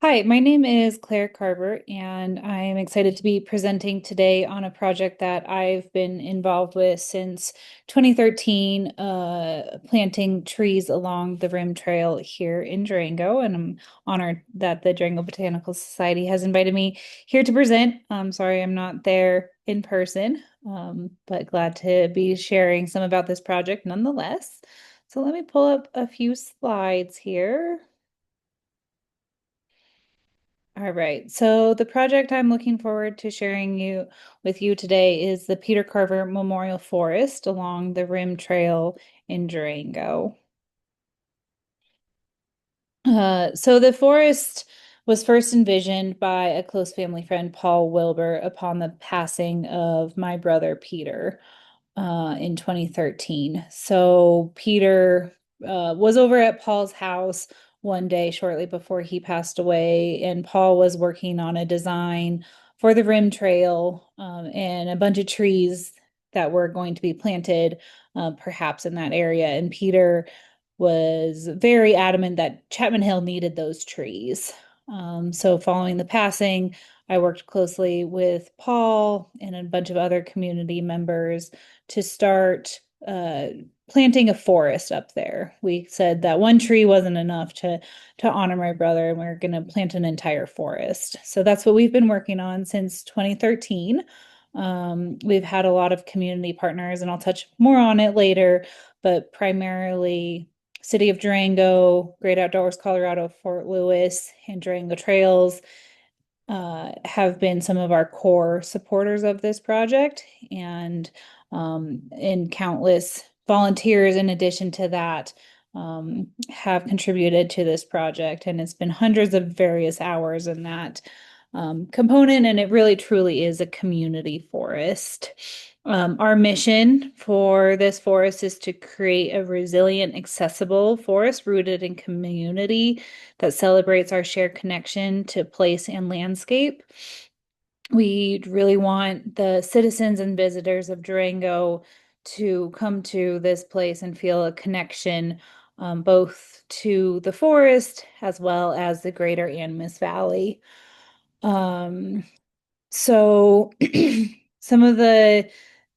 Hi, my name is Claire Carver, and I am excited to be presenting today on a project that I've been involved with since 2013, planting trees along the Rim Trail here in Durango. And I'm honored that the Durango Botanical Society has invited me here to present. I'm sorry I'm not there in person, but glad to be sharing some about this project nonetheless. So let me pull up a few slides here. All right. So the project I'm looking forward to sharing with you today is the Peter Carver Memorial Forest along the Rim Trail in Durango. So the forest was first envisioned by a close family friend, Paul Wilbur, upon the passing of my brother Peter in 2013. So Peter was over at Paul's house one day shortly before he passed away, and Paul was working on a design for the Rim Trail and a bunch of trees that were going to be planted, perhaps in that area. And Peter was very adamant that Chapman Hill needed those trees. So following the passing, I worked closely with Paul and a bunch of other community members to start planting a forest up there. We said that one tree wasn't enough to honor my brother, and we are going to plant an entire forest. So that's what we've been working on since 2013. We've had a lot of community partners, and I'll touch more on it later, but primarily City of Durango, Great Outdoors Colorado, Fort Lewis, and Durango Trails have been some of our core supporters of this project, and countless volunteers in addition to that have contributed to this project. And it's been hundreds of various hours in that component, and it really truly is a community forest. Our mission for this forest is to create a resilient, accessible forest rooted in community that celebrates our shared connection to place and landscape. We really want the citizens and visitors of Durango to come to this place and feel a connection, both to the forest as well as the greater Animas Valley. Um, so some of the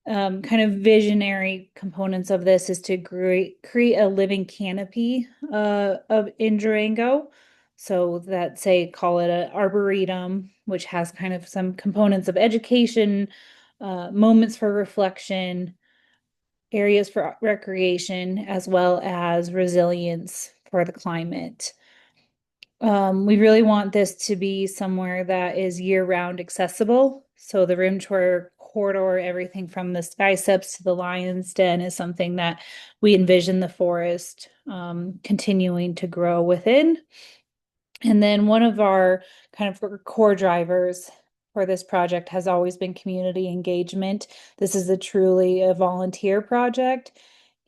kind of visionary components of this is to create a living canopy of in Durango. So that say call it an arboretum, which has kind of some components of education, moments for reflection, areas for recreation, as well as resilience for the climate. We really want this to be somewhere that is year-round accessible. So the Rim Tour corridor, everything from the Sky Steps to the Lion's Den, is something that we envision the forest continuing to grow within. And then one of our kind of core drivers for this project has always been community engagement. This is truly a volunteer project,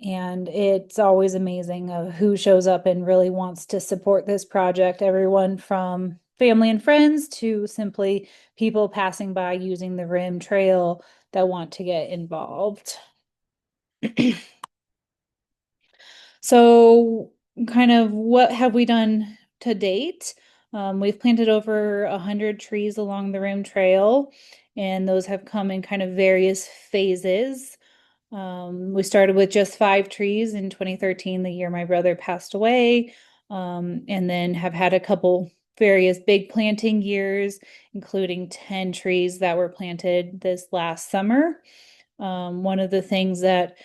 and it's always amazing of who shows up and really wants to support this project. Everyone from family and friends to simply people passing by using the Rim Trail that want to get involved. So, kind of what have we done to date? We've planted over 100 trees along the Rim Trail, and those have come in kind of various phases. We started with just 5 trees in 2013, the year my brother passed away, and then have had a couple various big planting years, including 10 trees that were planted this last summer. One of the things that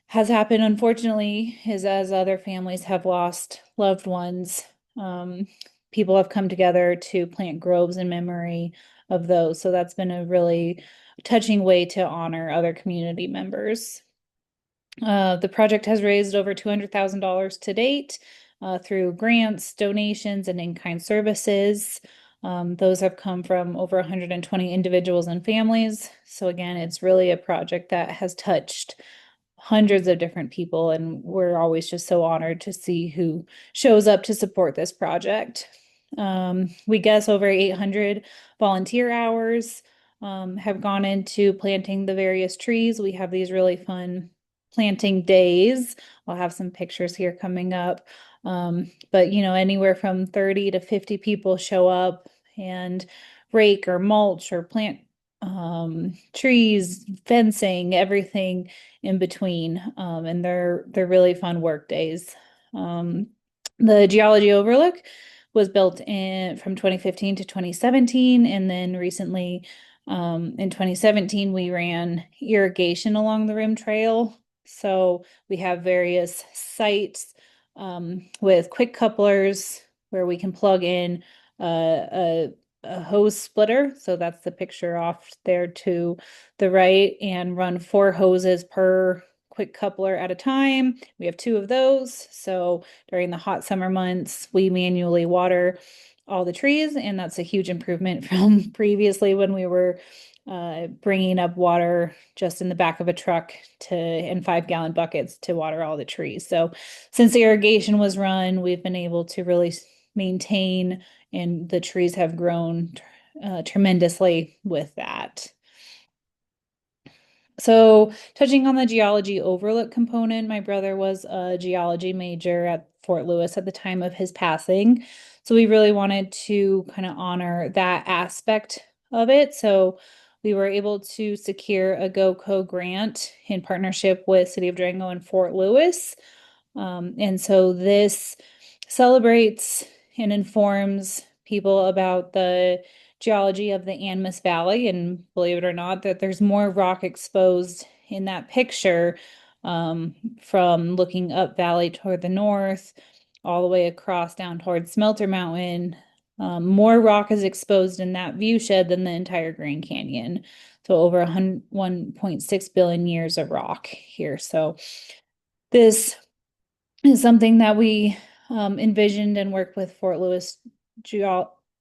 has happened, unfortunately, is as other families have lost loved ones, um, people have come together to plant groves in memory of those. So that's been a really touching way to honor other community members. The project has raised over $200,000 to date through grants, donations, and in-kind services. Those have come from over 120 individuals and families. So again, it's really a project that has touched hundreds of different people, and we're always just so honored to see who shows up to support this project. We guess over 800 volunteer hours have gone into planting the various trees. We have these really fun planting days. I'll have some pictures here coming up. But anywhere from 30 to 50 people show up and rake or mulch or plant trees, fencing, everything in between. And they're really fun work days. Um, the geology overlook was built in from 2015 to 2017, and then recently in 2017 we ran irrigation along the rim trail. So we have various sites with quick couplers where we can plug in a hose splitter. So that's the picture off there to the right, and run 4 hoses per quick coupler at a time. We have 2 of those. So during the hot summer months, we manually water all the trees, and that's a huge improvement from previously when we were bringing up water just in the back of a truck in 5-gallon buckets to water all the trees. So since the irrigation was run, we've been able to really maintain, and the trees have grown tremendously with that. So, touching on the geology overlook component, my brother was a geology major at Fort Lewis at the time of his passing. So, we really wanted to kind of honor that aspect of it. So, we were able to secure a GoCo grant in partnership with City of Durango and Fort Lewis. And so this celebrates and informs people about the geology of the Animas Valley. And believe it or not, that there's more rock exposed in that picture, from looking up valley toward the north, all the way across down toward Smelter Mountain. More rock is exposed in that view shed than the entire Grand Canyon. So over 1.6 billion years of rock here. So this is something that we envisioned and worked with Fort Lewis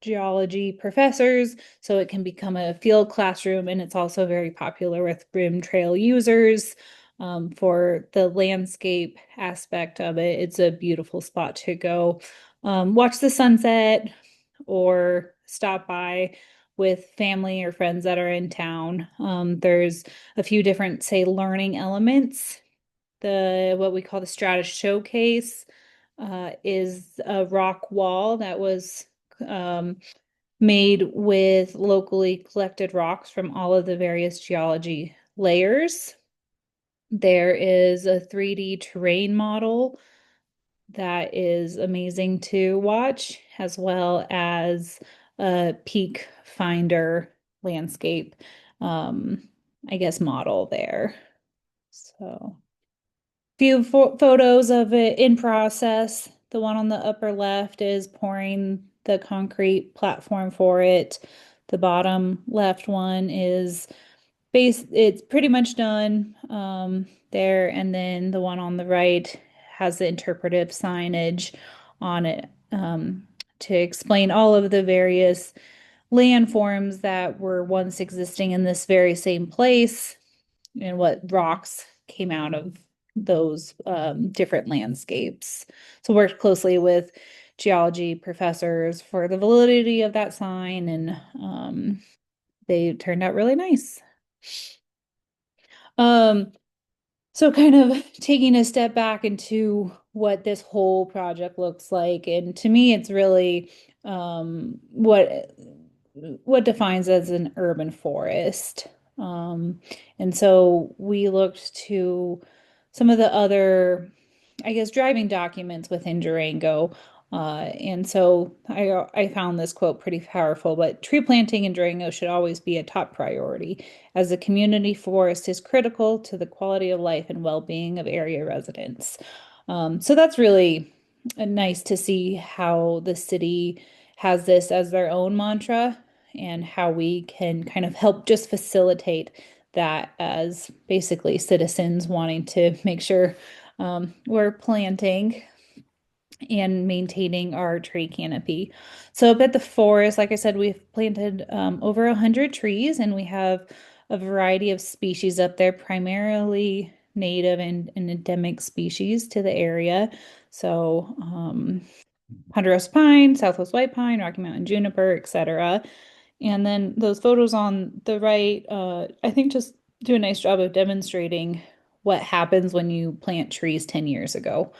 geology professors, so it can become a field classroom, and it's also very popular with rim trail users. For the landscape aspect of it, it's a beautiful spot to go watch the sunset or stop by with family or friends that are in town. There's a few different, say, learning elements. What we call the Stratus Showcase is a rock wall that was um, made with locally collected rocks from all of the various geology layers. There is a 3D terrain model that is amazing to watch, as well as a peak finder landscape, um, I guess, model there. So few photos of it in process. The one on the upper left is pouring the concrete platform for it. The bottom left one is it's pretty much done there. And then the one on the right has the interpretive signage on it to explain all of the various landforms that were once existing in this very same place and what rocks came out of those different landscapes. So worked closely with geology professors for the validity of that sign, and they turned out really nice. Um, so kind of taking a step back into what this whole project looks like, and to me, it's really what defines as an urban forest. Um, and so we looked to some of the other, I guess, driving documents within Durango. And so I found this quote pretty powerful, but tree planting in Durango should always be a top priority, as the community forest is critical to the quality of life and well-being of area residents. So that's really nice to see how the city has this as their own mantra, and how we can kind of help just facilitate that as basically citizens wanting to make sure we're planting and maintaining our tree canopy. So up at the forest, like I said, we've planted over 100 trees, and we have a variety of species up there, primarily native and endemic species to the area. So ponderosa pine, southwest white pine, Rocky Mountain juniper, etc. And then those photos on the right, I think just do a nice job of demonstrating what happens when you plant trees 10 years ago.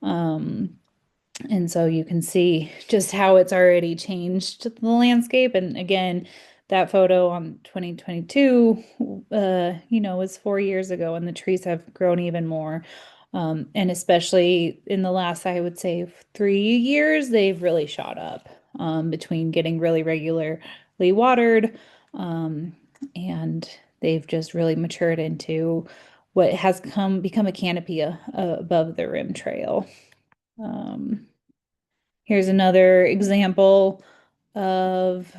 Um, And so you can see just how it's already changed the landscape. And again, that photo on 2022, was 4 years ago, and the trees have grown even more. And especially in the last, I would say, 3 years, they've really shot up between getting really regularly watered, and they've just really matured into what has become a canopy above the rim trail. Um, Here's another example of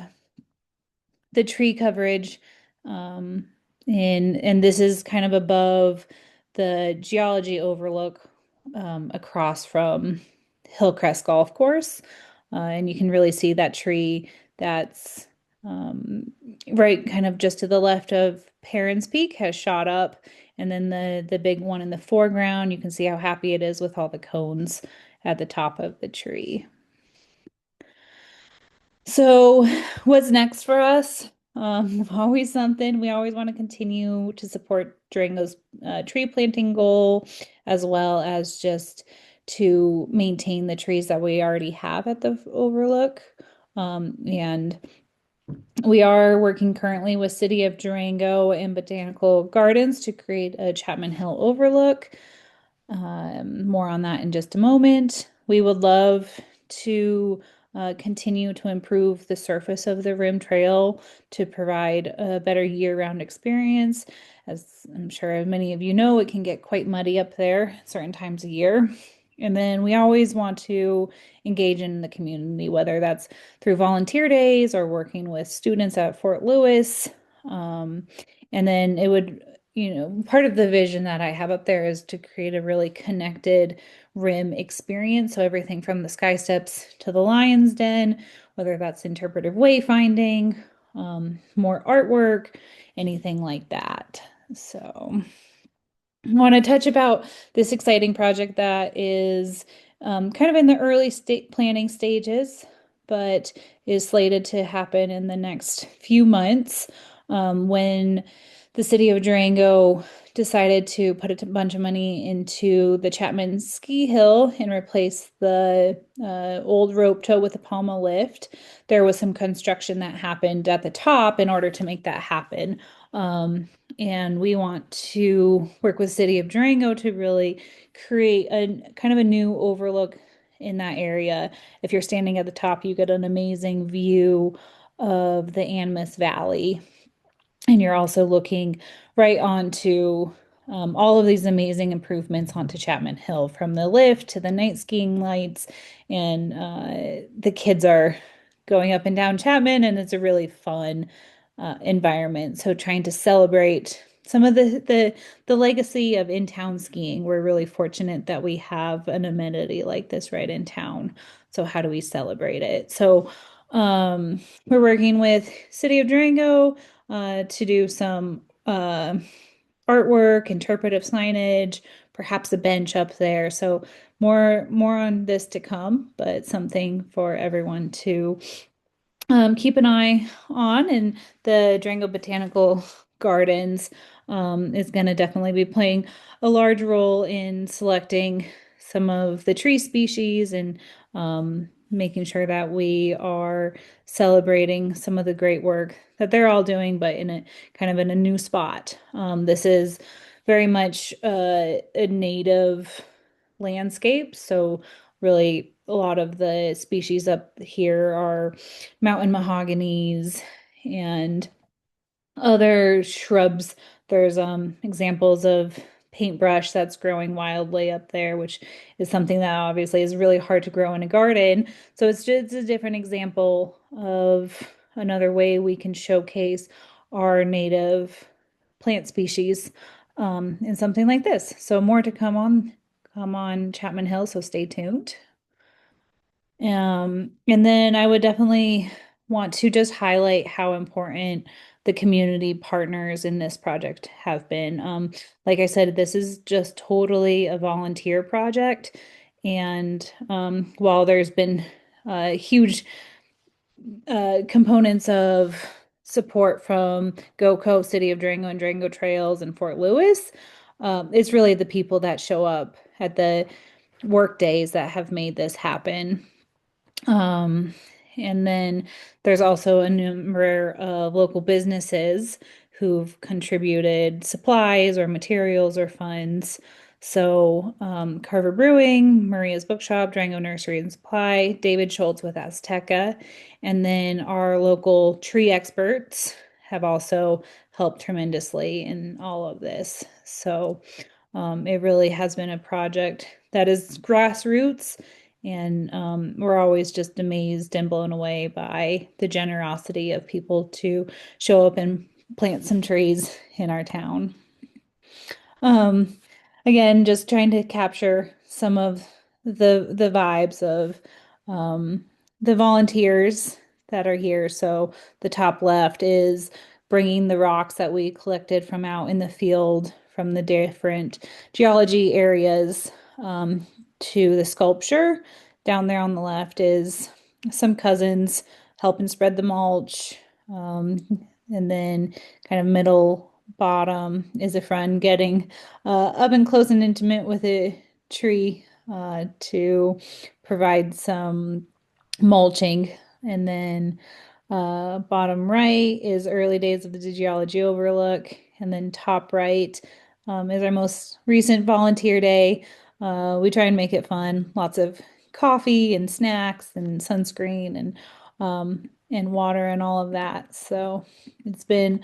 the tree coverage. Um, and this is kind of above the geology overlook across from Hillcrest Golf Course. And you can really see that tree that's um, right kind of just to the left of Perrin's Peak has shot up. And then the big one in the foreground, you can see how happy it is with all the cones at the top of the tree. So, what's next for us? Always something. We always want to continue to support Durango's tree planting goal, as well as just to maintain the trees that we already have at the overlook. And we are working currently with City of Durango and Botanical Gardens to create a Chapman Hill overlook. More on that in just a moment. We would love to continue to improve the surface of the rim trail to provide a better year-round experience. As I'm sure many of you know, it can get quite muddy up there certain times of year. And then we always want to engage in the community, whether that's through volunteer days or working with students at Fort Lewis. Um, and then it would part of the vision that I have up there is to create a really connected rim experience. So everything from the sky steps to the lion's den, whether that's interpretive wayfinding, more artwork, anything like that. So I want to touch about this exciting project that is kind of in the early state planning stages, but is slated to happen in the next few months when the city of Durango decided to put a bunch of money into the Chapman Ski Hill and replace the old rope tow with a Palma lift. There was some construction that happened at the top in order to make that happen. And we want to work with City of Durango to really create a kind of a new overlook in that area. If you're standing at the top, you get an amazing view of the Animas Valley. And you're also looking right onto all of these amazing improvements onto Chapman Hill, from the lift to the night skiing lights. And the kids are going up and down Chapman, and it's a really fun environment. So trying to celebrate some of the legacy of in-town skiing. We're really fortunate that we have an amenity like this right in town. So how do we celebrate it? So we're working with City of Durango to do some artwork, interpretive signage, perhaps a bench up there. So more on this to come, but something for everyone to keep an eye on. And the Durango Botanical Gardens is going to definitely be playing a large role in selecting some of the tree species and making sure that we are celebrating some of the great work that they're all doing, but in a kind of in a new spot. This is very much a native landscape, so really a lot of the species up here are mountain mahoganies and other shrubs. There's examples of paintbrush that's growing wildly up there, which is something that obviously is really hard to grow in a garden. So it's just a different example of another way we can showcase our native plant species in something like this. So more to come on Chapman Hill, so stay tuned. And then I would definitely want to just highlight how important the community partners in this project have been. Like I said, this is just totally a volunteer project. And while there's been huge components of support from GoCo, City of Durango, and Durango Trails and Fort Lewis, it's really the people that show up at the work days that have made this happen. Um, and then there's also a number of local businesses who've contributed supplies or materials or funds. So, Carver Brewing, Maria's Bookshop, Durango Nursery and Supply, David Schultz with Azteca, and then our local tree experts have also helped tremendously in all of this. So, it really has been a project that is grassroots, and we're always just amazed and blown away by the generosity of people to show up and plant some trees in our town. Um, Again, just trying to capture some of the vibes of um, the volunteers that are here. So the top left is bringing the rocks that we collected from out in the field from the different geology areas to the sculpture. Down there on the left is some cousins helping spread the mulch. Um, and then kind of middle bottom is a friend getting up and close and intimate with a tree to provide some mulching. And then bottom right is early days of the geology overlook. And then top right is our most recent volunteer day. We try and make it fun. Lots of coffee and snacks and sunscreen and water and all of that. So it's been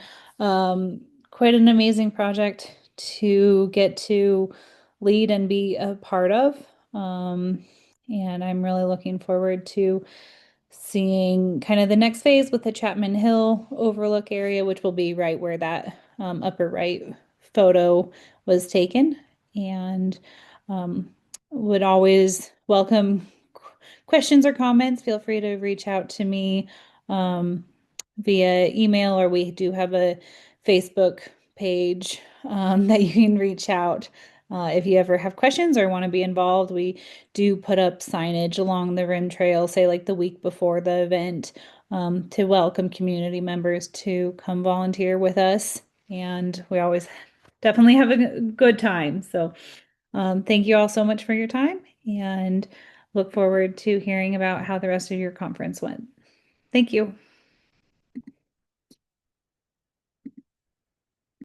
quite an amazing project to get to lead and be a part of. Um, and I'm really looking forward to seeing kind of the next phase with the Chapman Hill overlook area, which will be right where that upper right photo was taken. And um, would always welcome questions or comments. Feel free to reach out to me um, via email, or we do have a Facebook page that you can reach out. If you ever have questions or want to be involved, we do put up signage along the rim trail, say like the week before the event, to welcome community members to come volunteer with us. And we always definitely have a good time. So, thank you all so much for your time and look forward to hearing about how the rest of your conference went. Thank you.